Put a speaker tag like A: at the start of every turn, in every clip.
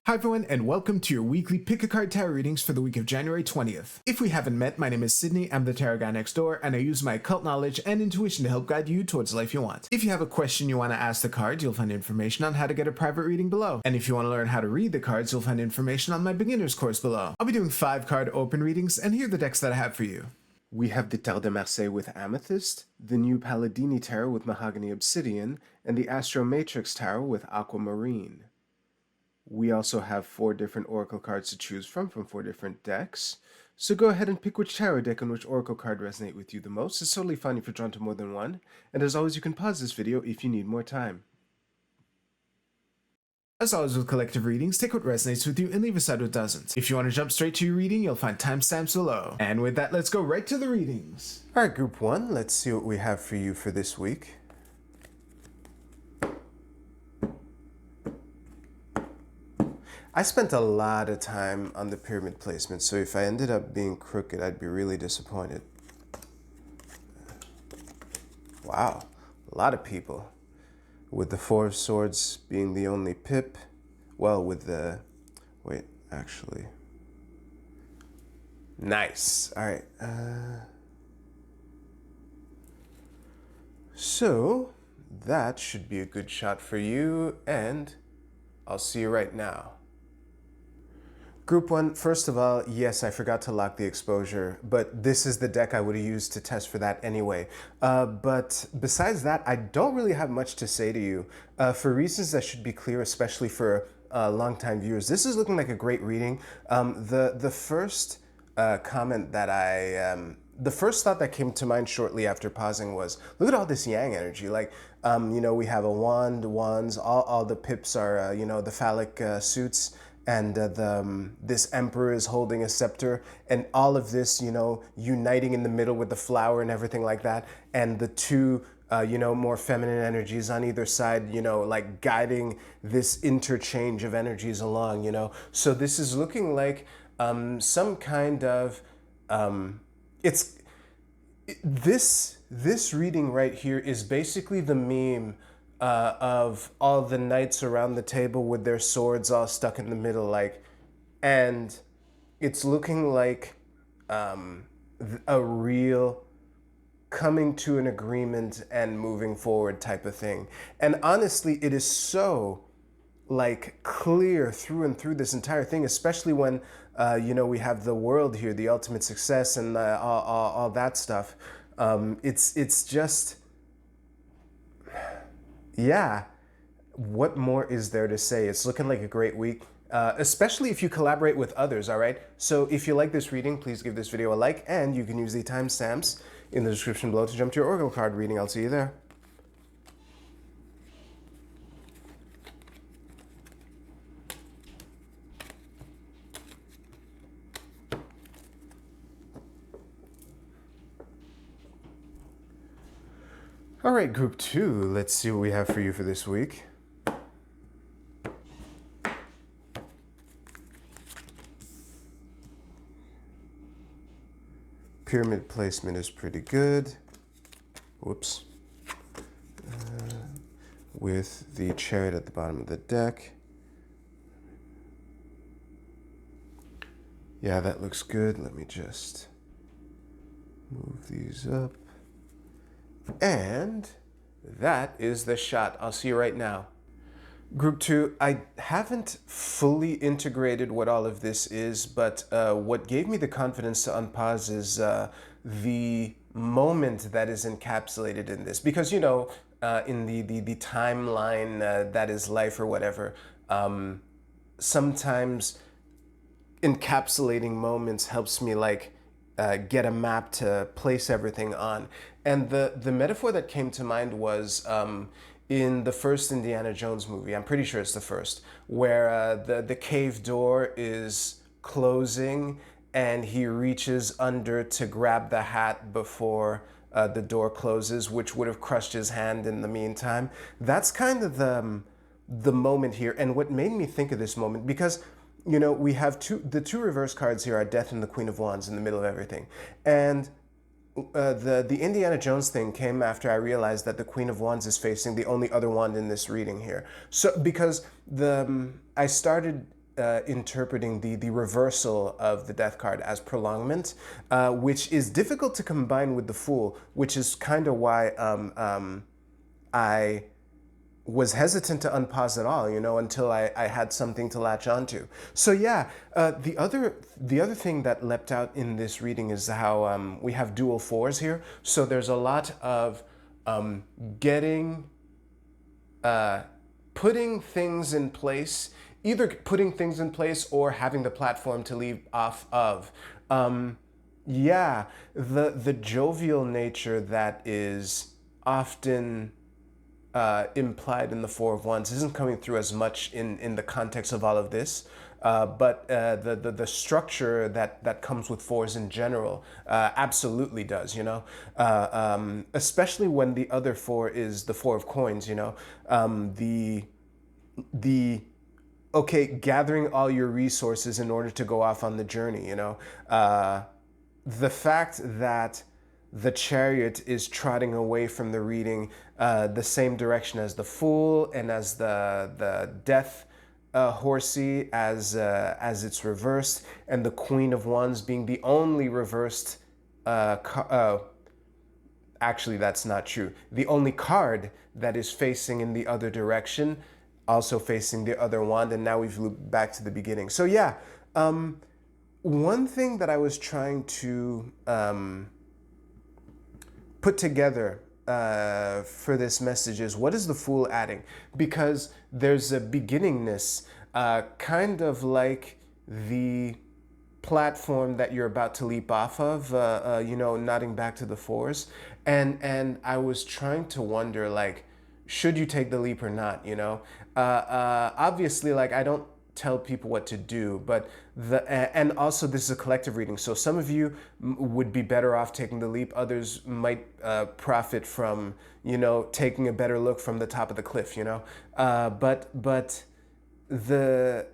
A: Hi everyone, and welcome to your weekly Pick a Card Tarot readings for the week of January 20th. If we haven't met, my name is Sydney, I'm the tarot guy next door, and I use my occult knowledge and intuition to help guide you towards the life you want. If you have a question you want to ask the cards, you'll find information on how to get a private reading below. And if you want to learn how to read the cards, you'll find information on my beginner's course below. I'll be doing 5-card open readings, and here are the decks that I have for you. We have the Tarot de Marseille with Amethyst, the new Palladini Tarot with Mahogany Obsidian, and the Astro Matrix Tarot with Aquamarine. We also have 4 different oracle cards to choose from 4 different decks. So go ahead and pick which tarot deck and which oracle card resonate with you the most. It's totally fine if you're drawn to more than one. And as always, you can pause this video if you need more time. As always with collective readings, take what resonates with you and leave aside what doesn't. If you want to jump straight to your reading, you'll find timestamps below. And with that, let's go right to the readings. Alright, group 1, let's see what we have for you for this week. I spent a lot of time on the pyramid placement, so if I ended up being crooked, I'd be really disappointed. Wow, a lot of people. With the 4 of Swords being the only pip. Well, with the... wait, actually. Nice. All right. So, that should be a good shot for you, and I'll see you right now. Group 1, first of all, yes, I forgot to lock the exposure, but this is the deck I would have used to test for that anyway. But besides that, I don't really have much to say to you. For reasons that should be clear, especially for longtime viewers, this is looking like a great reading. The first comment that the first thought that came to mind shortly after pausing was, look at all this yang energy. Like, you know, we have a wand, wands, all the pips are, you know, the phallic suits. And this emperor is holding a scepter, and all of this, you know, uniting in the middle with the flower and everything like that, and the 2, you know, more feminine energies on either side, you know, like guiding this interchange of energies along, you know. So this is looking like some kind of, this reading right here is basically the meme of all the knights around the table with their swords all stuck in the middle, like, and it's looking like a real coming to an agreement and moving forward type of thing. And honestly, it is so like clear through and through this entire thing, especially when you know, we have the world here, the ultimate success, and all that stuff. It's just, yeah, what more is there to say? It's looking like a great week, especially if you collaborate with others, all right? So if you like this reading, please give this video a like, and you can use the timestamps in the description below to jump to your oracle card reading. I'll see you there. All right, group 2, let's see what we have for you for this week. Pyramid placement is pretty good. Whoops. With the chariot at the bottom of the deck. Yeah, that looks good. Let me just move these up. And that is the shot. I'll see you right now. Group 2, I haven't fully integrated what all of this is, but what gave me the confidence to unpause is the moment that is encapsulated in this. Because, you know, in the timeline that is life or whatever, sometimes encapsulating moments helps me, like, get a map to place everything on. And the metaphor that came to mind was in the first Indiana Jones movie, I'm pretty sure it's the first, where the cave door is closing and he reaches under to grab the hat before the door closes, which would have crushed his hand in the meantime. That's kind of the moment here. And what made me think of this moment, because, you know, we have the 2 reverse cards here are Death and the Queen of Wands in the middle of everything. And the Indiana Jones thing came after I realized that the Queen of Wands is facing the only other wand in this reading here. So because I started interpreting the reversal of the death card as prolongment, which is difficult to combine with the Fool, which is kind of why I was hesitant to unpause at all, you know, until I had something to latch onto. So yeah, the other thing that leapt out in this reading is how we have dual fours here. So there's a lot of getting, putting things in place, either putting things in place or having the platform to leave off of. Yeah, the jovial nature that is often implied in the Four of Wands isn't coming through as much in the context of all of this, but the structure that comes with fours in general absolutely does, you know, especially when the other four is the Four of Coins, you know, okay, gathering all your resources in order to go off on the journey, you know, the fact that the Chariot is trotting away from the reading the same direction as the Fool and as the Death horsey as it's reversed, and the Queen of Wands being the only reversed actually that's not true. The only card that is facing in the other direction, also facing the other wand, and now we've looped back to the beginning. So yeah, one thing that I was trying to put together for this message is, what is the Fool adding? Because there's a beginningness, kind of like the platform that you're about to leap off of, you know, nodding back to the fours. And I was trying to wonder, like, should you take the leap or not, you know? Obviously, like, I don't tell people what to do, but and also this is a collective reading, so some of you would be better off taking the leap, others might profit from, you know, taking a better look from the top of the cliff, you know, but the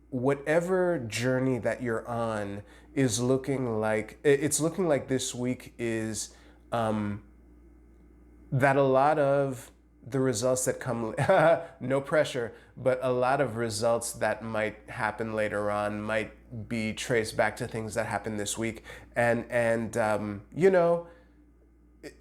A: whatever journey that you're on is looking like, it's looking like this week is that a lot of the results that come, no pressure, but a lot of results that might happen later on might be traced back to things that happened this week. And you know,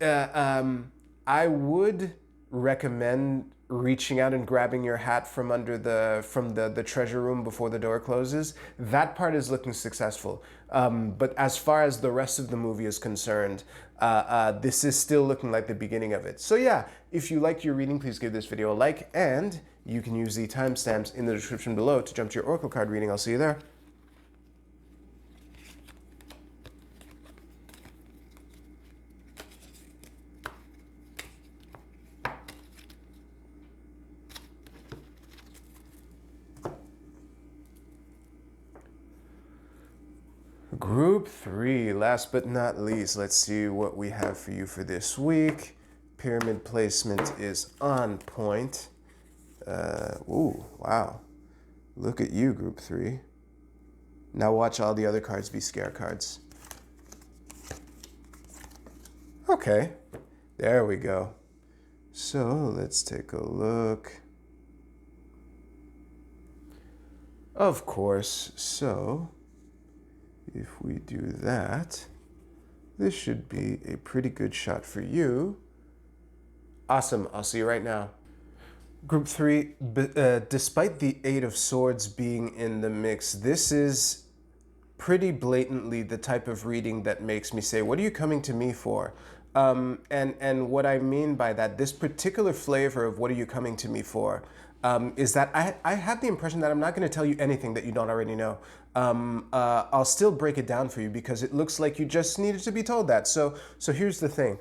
A: I would recommend reaching out and grabbing your hat from under the treasure room before the door closes. That part is looking successful. But as far as the rest of the movie is concerned, this is still looking like the beginning of it. So yeah, if you liked your reading, please give this video a like, and you can use the timestamps in the description below to jump to your Oracle card reading. I'll see you there. Group 3, last but not least, let's see what we have for you for this week. Pyramid placement is on point. Ooh, wow. Look at you, Group 3. Now watch all the other cards be scare cards. Okay, there we go. So let's take a look. Of course, so if we do that, this should be a pretty good shot for you. Awesome, I'll see you right now. Group 3, despite the Eight of Swords being in the mix, this is pretty blatantly the type of reading that makes me say, what are you coming to me for? And what I mean by that, this particular flavor of what are you coming to me for, is that I have the impression that I'm not going to tell you anything that you don't already know. I'll still break it down for you because it looks like you just needed to be told that. So here's the thing.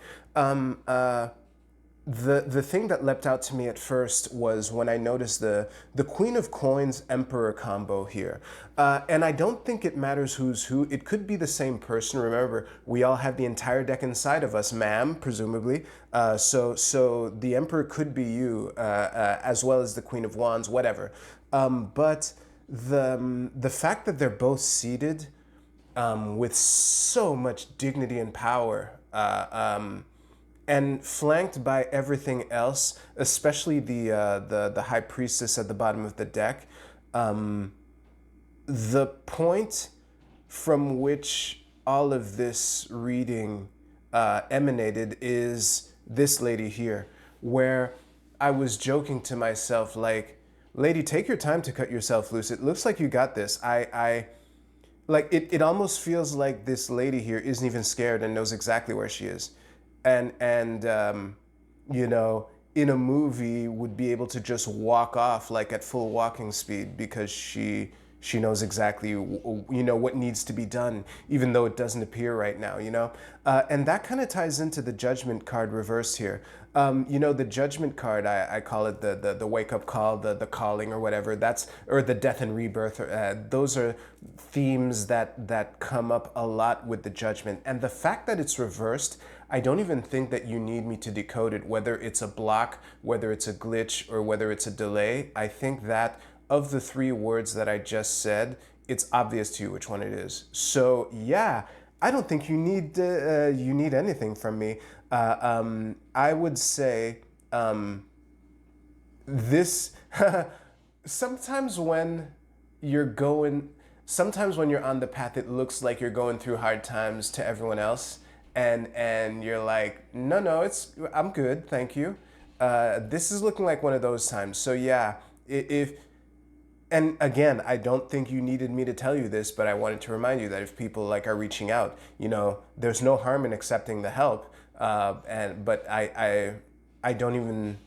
A: The thing that leapt out to me at first was when I noticed the Queen of Coins Emperor combo here. And I don't think it matters who's who. It could be the same person. Remember, we all have the entire deck inside of us, ma'am, presumably. So the Emperor could be you, as well as the Queen of Wands, whatever. But the fact that they're both seated with so much dignity and power, and flanked by everything else, especially the High Priestess at the bottom of the deck, the point from which all of this reading emanated is this lady here, where I was joking to myself, like, lady, take your time to cut yourself loose. It looks like you got this. Like, it almost feels like this lady here isn't even scared and knows exactly where she is. And you know, in a movie would be able to just walk off like at full walking speed because she knows exactly, you know, what needs to be done, even though it doesn't appear right now, you know? And that kind of ties into the Judgment card reversed here. You know, the Judgment card, I call it the wake-up call, the calling or whatever, or the death and rebirth. Those are themes that come up a lot with the Judgment. And the fact that it's reversed, I don't even think that you need me to decode it, whether it's a block, whether it's a glitch, or whether it's a delay. I think that of the three words that I just said, it's obvious to you which one it is. So yeah, I don't think you need anything from me. I would say this sometimes when sometimes when you're on the path, it looks like you're going through hard times to everyone else, and you're like, no, I'm good, thank you. This is looking like one of those times. So yeah, if and again, I don't think you needed me to tell you this, but I wanted to remind you that if people like are reaching out, you know, there's no harm in accepting the help. But I don't even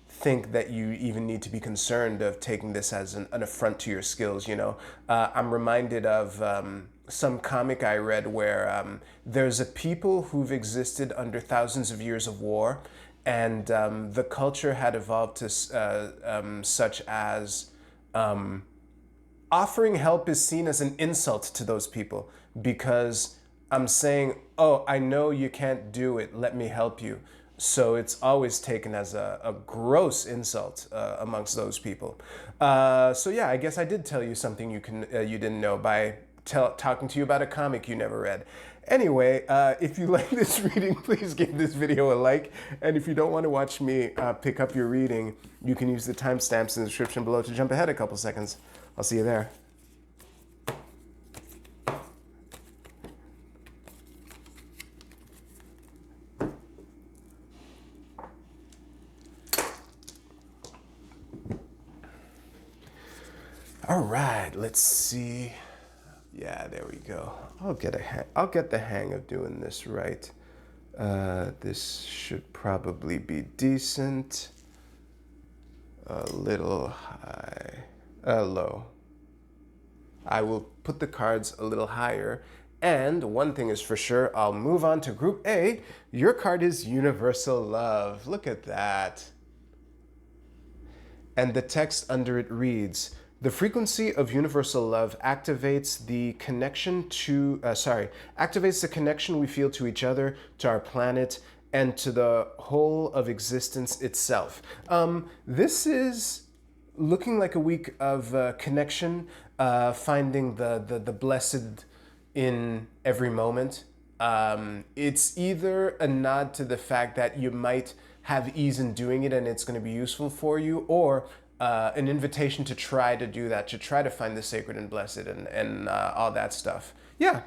A: think that you even need to be concerned of taking this as an affront to your skills. You know, I'm reminded of some comic I read where there's a people who've existed under thousands of years of war, and the culture had evolved to such as offering help is seen as an insult to those people because I'm saying, oh, I know you can't do it, let me help you. So it's always taken as a gross insult amongst those people. So yeah, I guess I did tell you something you didn't know by talking to you about a comic you never read. Anyway, if you like this reading, please give this video a like. And if you don't want to watch me pick up your reading, you can use the timestamps in the description below to jump ahead a couple seconds. I'll see you there. All right, let's see. Yeah, there we go. I'll get the hang of doing this right. This should probably be decent. A little high, low. I will put the cards a little higher. And one thing is for sure, I'll move on to Group A. Your card is Universal Love. Look at that. And the text under it reads, the frequency of universal love activates the connection we feel to each other, to our planet, and to the whole of existence itself. This is looking like a week of connection, finding the blessed in every moment. It's either a nod to the fact that you might have ease in doing it and it's going to be useful for you, or an invitation to try to do that, to try to find the sacred and blessed and all that stuff. Yeah,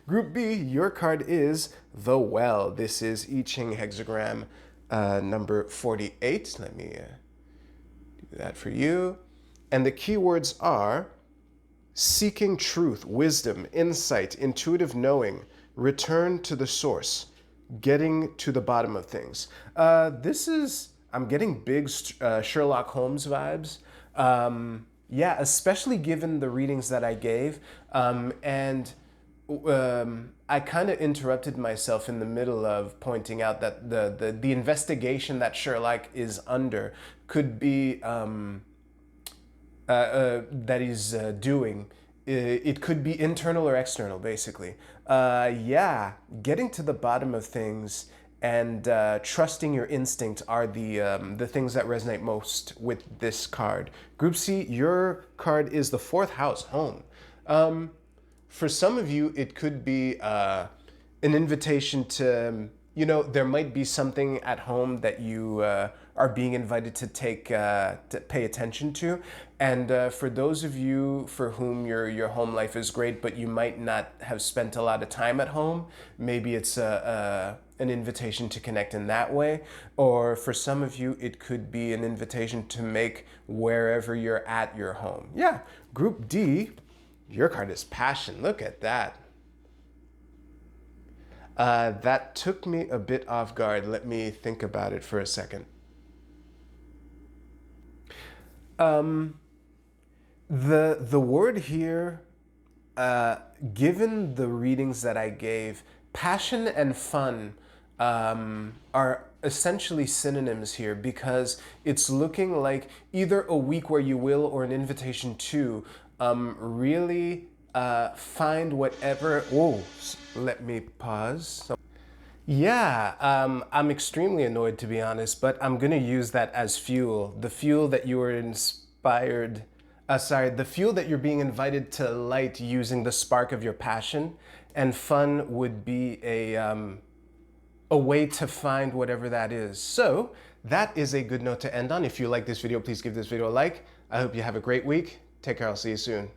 A: Group B, your card is the Well. This is I Ching hexagram number 48. Let me do that for you. And the keywords are seeking truth, wisdom, insight, intuitive knowing, return to the source, getting to the bottom of things. I'm getting big Sherlock Holmes vibes. Yeah, especially given the readings that I gave. And I kind of interrupted myself in the middle of pointing out that the investigation that Sherlock is under could be, that he's doing, it could be internal or external, basically. Yeah, getting to the bottom of things and trusting your instinct are the things that resonate most with this card. Group C, your card is the 4th house, home. For some of you, it could be an invitation to, you know, there might be something at home that you are being invited to to pay attention to. And for those of you for whom your home life is great, but you might not have spent a lot of time at home, maybe it's an invitation to connect in that way. Or for some of you, it could be an invitation to make wherever you're at your home. Yeah, Group D, your card is passion. Look at that. That took me a bit off guard. Let me think about it for a second. The word here, given the readings that I gave, passion and fun are essentially synonyms here, because it's looking like either a week where you will, or an invitation to really find whatever. Whoa, let me pause. Yeah, I'm extremely annoyed, to be honest, but I'm gonna use that as fuel. The fuel that you were inspired, the fuel that you're being invited to light using the spark of your passion, and fun would be a way to find whatever that is. So that is a good note to end on. If you like this video, please give this video a like. I hope you have a great week. Take care, I'll see you soon.